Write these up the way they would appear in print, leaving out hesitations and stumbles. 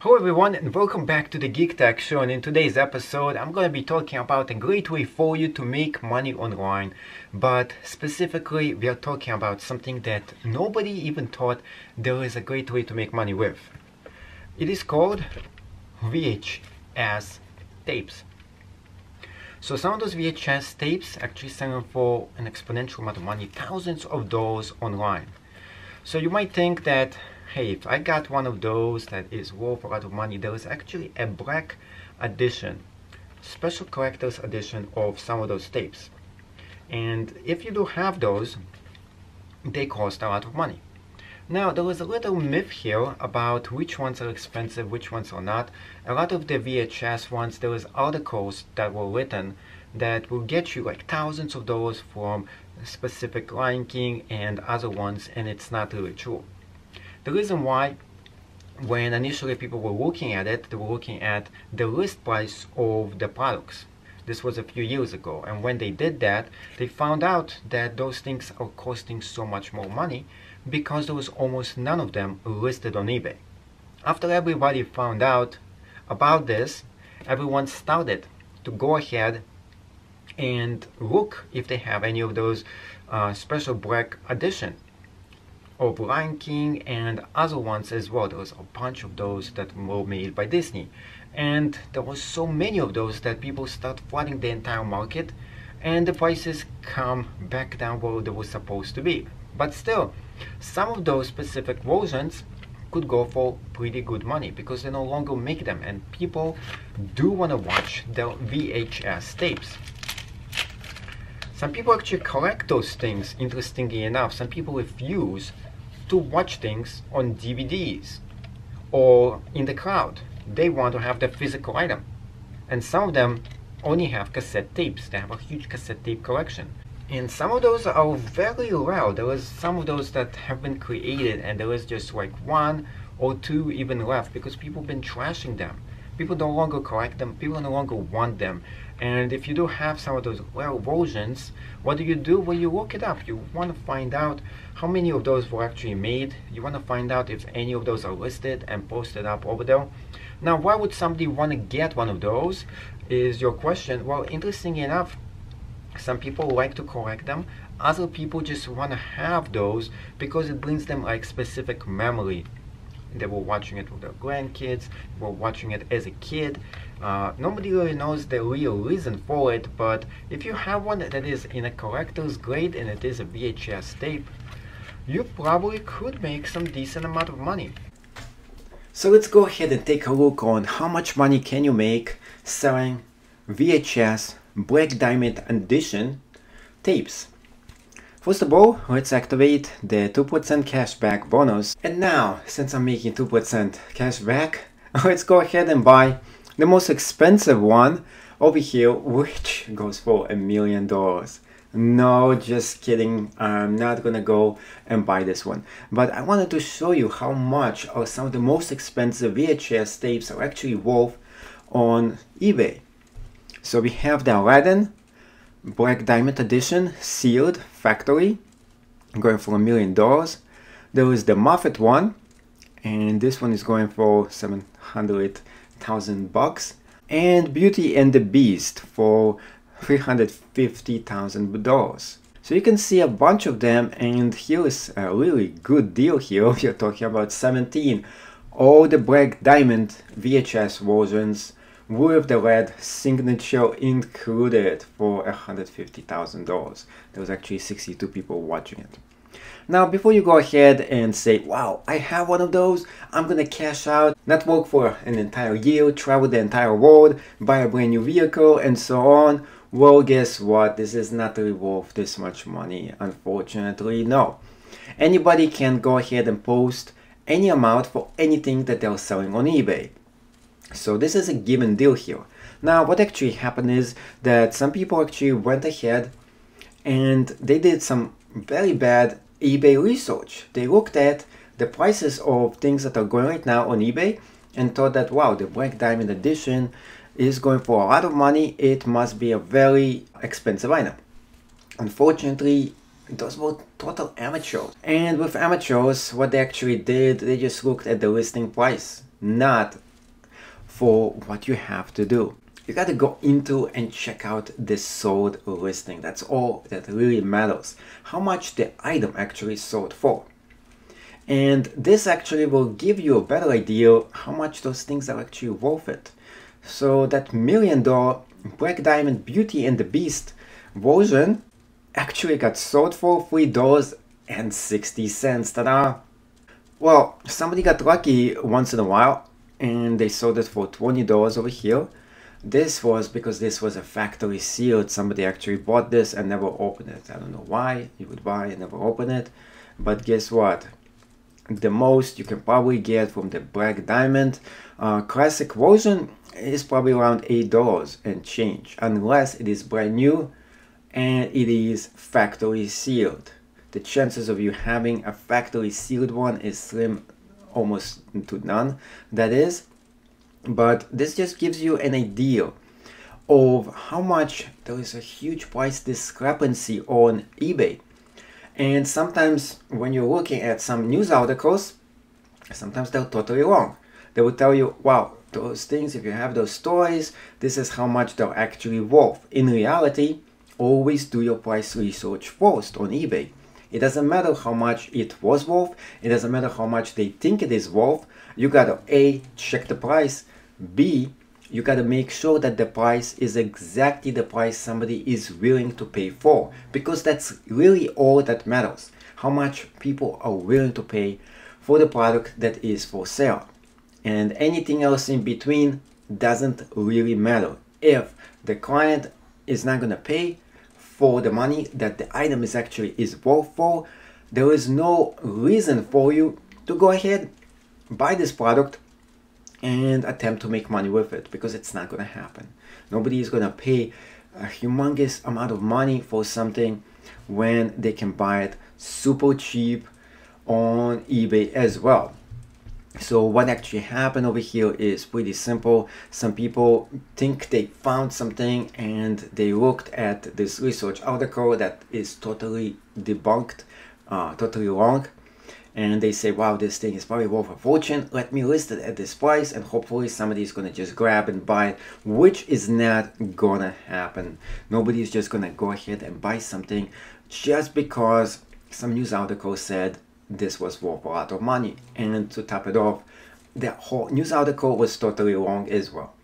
Hello everyone and welcome back to the GeekTech show, and in today's episode I'm going to be talking about a great way for you to make money online, but specifically we are talking about something that nobody even thought there is a great way to make money with. It is called VHS tapes. So some of those VHS tapes actually selling for an exponential amount of money, thousands of dollars online. So you might think that, hey, if I got one of those that is worth a lot of money, there is actually a black edition, special collector's edition of some of those tapes. And if you do have those, they cost a lot of money. Now, there is a little myth here about which ones are expensive, which ones are not. A lot of the VHS ones, there is articles that were written that will get you like thousands of dollars from specific Lion King and other ones, and it's not really true. The reason why, when initially people were looking at it, they were looking at the list price of the products. This was a few years ago, and when they did that, they found out that those things are costing so much more money because there was almost none of them listed on eBay. After everybody found out about this, everyone started to go ahead and look if they have any of those special black edition of Lion King and other ones as well. There was a bunch of those that were made by Disney, and there was so many of those that people start flooding the entire market, and the prices come back down where they were supposed to be. But still, some of those specific versions could go for pretty good money because they no longer make them, and people do want to watch the VHS tapes. Some people actually collect those things, interestingly enough. Some people refuse to watch things on DVDs or in the cloud. They want to have the physical item. And some of them only have cassette tapes. They have a huge cassette tape collection. And some of those are very rare. There is some of those that have been created and there is just like one or two even left because people have been trashing them. People no longer collect them, people no longer want them. And if you do have some of those rare versions, what do? Well, you look it up. You want to find out how many of those were actually made. You want to find out if any of those are listed and posted up over there. Now, why would somebody want to get one of those is your question. Well, interestingly enough, some people like to collect them. Other people just want to have those because it brings them like specific memory. They were watching it with their grandkids, they were watching it as a kid. Nobody really knows the real reason for it, but if you have one that is in a collector's grade and it is a VHS tape, you probably could make some decent amount of money. So let's go ahead and take a look on how much money can you make selling VHS Black Diamond Edition tapes. First of all, let's activate the 2% cashback bonus. And now, since I'm making 2% cashback, let's go ahead and buy the most expensive one over here, which goes for $1 million. No, just kidding. I'm not gonna go and buy this one. But I wanted to show you how much are some of the most expensive VHS tapes are actually worth on eBay. So we have the Aladdin Black Diamond Edition sealed factory going for $1 million. There is the Muppet one, and this one is going for 700,000 bucks, and Beauty and the Beast for $350,000. So you can see a bunch of them, and here is a really good deal here. We're talking about 17 all the Black Diamond VHS versions with the red signature included for $150,000. There was actually 62 people watching it. Now, before you go ahead and say, wow, I have one of those, I'm gonna cash out, not work for an entire year, travel the entire world, buy a brand new vehicle, and so on. Well, guess what? This is not really worth this much money, unfortunately. No. Anybody can go ahead and post any amount for anything that they're selling on eBay. So this is a given deal here. Now, what actually happened is that some people actually went ahead and they did some very bad eBay research. They looked at the prices of things that are going right now on eBay and thought that, wow, the Black Diamond Edition is going for a lot of money. It must be a very expensive item. Unfortunately, those were total amateurs. And with amateurs, what they actually did, they just looked at the listing price, not for what you have to do. You got to go into and check out the sold listing. That's all that really matters. How much the item actually sold for. And this actually will give you a better idea how much those things are actually worth it. So that $1 million Black Diamond Beauty and the Beast version actually got sold for $3.60. Ta-da! Well, somebody got lucky once in a while and they sold it for $20 over here. This was because this was a factory sealed. Somebody actually bought this and never opened it. I don't know why you would buy and never open it, but guess what? The most you can probably get from the Black Diamond classic version is probably around $8 and change, unless it is brand new and it is factory sealed. The chances of you having a factory sealed one is slim, almost to none, that is. But this just gives you an idea of how much there is a huge price discrepancy on eBay. And sometimes when you're looking at some news articles, sometimes they're totally wrong. They will tell you, wow, those things, if you have those stories, this is how much they're actually worth. In reality, always do your price research first on eBay. It doesn't matter how much it was worth. It doesn't matter how much they think it is worth. You gotta A, check the price. B, you gotta make sure that the price is exactly the price somebody is willing to pay for, because that's really all that matters. How much people are willing to pay for the product that is for sale. And anything else in between doesn't really matter. If the client is not gonna pay for the money that the item is actually worth for, there is no reason for you to go ahead, buy this product and attempt to make money with it, because it's not going to happen. Nobody is going to pay a humongous amount of money for something when they can buy it super cheap on eBay as well. So what actually happened over here is pretty simple. Some people think they found something and they looked at this research article that is totally debunked, totally wrong. And they say, wow, this thing is probably worth a fortune. Let me list it at this price and hopefully somebody is going to just grab and buy it, which is not going to happen. Nobody is just going to go ahead and buy something just because some news article said this was worth a lot of money. And to top it off, the whole news article was totally wrong as well.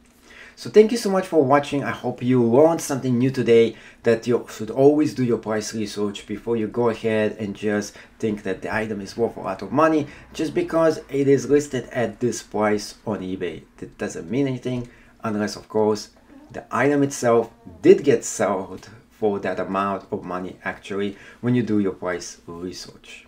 So thank you so much for watching. I hope you learned something new today, that you should always do your price research before you go ahead and just think that the item is worth a lot of money just because it is listed at this price on eBay. That doesn't mean anything unless, of course, the item itself did get sold for that amount of money actually when you do your price research.